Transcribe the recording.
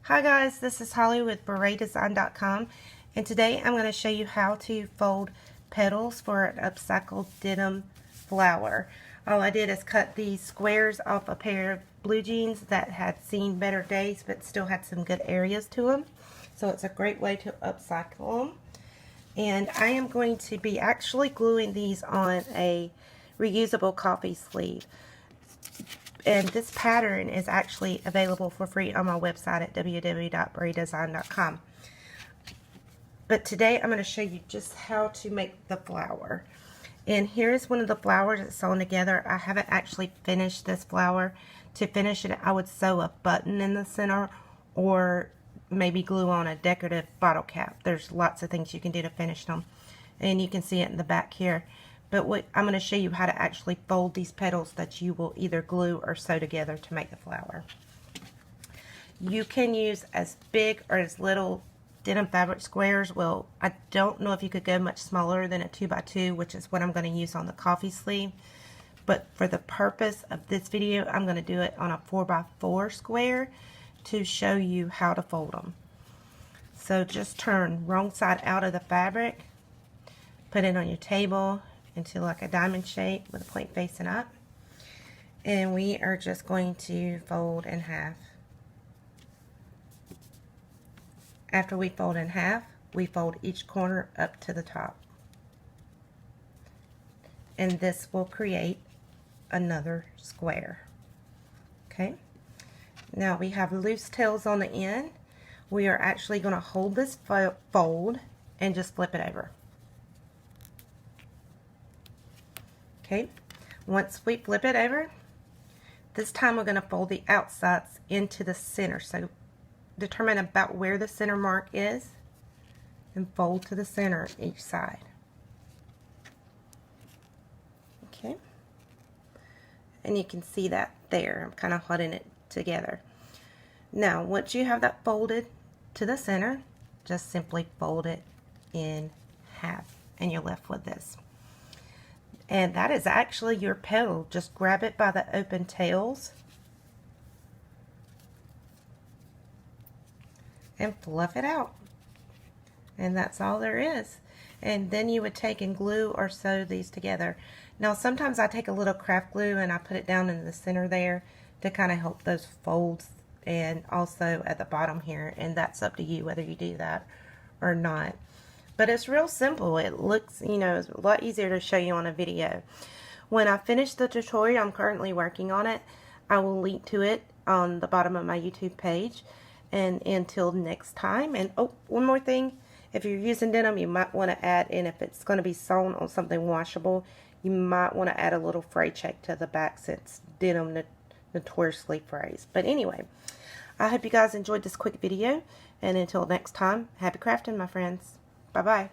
Hi guys, this is Holly with barrettes.com, and today I'm going to show you how to fold petals for an upcycled denim flower. All I did is cut these squares off a pair of blue jeans that had seen better days but still had some good areas to them. So it's a great way to upcycle them. And I am going to be actually gluing these on a reusable coffee sleeve. And this pattern is actually available for free on my website at www.barrettes.com. But today I'm going to show you just how to make the flower. And here's one of the flowers that's sewn together. I haven't actually finished this flower. To finish it, I would sew a button in the center or maybe glue on a decorative bottle cap. There's lots of things you can do to finish them. And you can see it in the back here. But I'm going to show you how to actually fold these petals that you will either glue or sew together to make the flower. You can use as big or as little denim fabric squares. Well, I don't know if you could go much smaller than a 2x2, which is what I'm going to use on the coffee sleeve. But for the purpose of this video, I'm going to do it on a 4x4 square to show you how to fold them. So just turn wrong side out of the fabric, put it on your table into like a diamond shape with a point facing up, and we are just going to fold in half. After we fold in half, we fold each corner up to the top, and this will create another square. Okay, now we have loose tails on the end. We are actually going to hold this fold and just flip it over. Okay, once we flip it over, this time we're going to fold the outsides into the center. So determine about where the center mark is and fold to the center each side. Okay, and you can see that there. I'm kind of holding it together. Now, once you have that folded to the center, just simply fold it in half and you're left with this. And that is actually your petal. Just grab it by the open tails and fluff it out. And that's all there is. And then you would take and glue or sew these together. Now sometimes I take a little craft glue and I put it down in the center there to kind of help those folds, and also at the bottom here, and that's up to you whether you do that or not. But it's real simple. It looks, you know, it's a lot easier to show you on a video. When I finish the tutorial, I'm currently working on it, I will link to it on the bottom of my YouTube page. And until next time, and oh, one more thing, if you're using denim, you might want to add, and if it's going to be sewn on something washable, you might want to add a little fray check to the back, since denim notoriously frays. But anyway, I hope you guys enjoyed this quick video, and until next time, happy crafting, my friends. Bye-bye.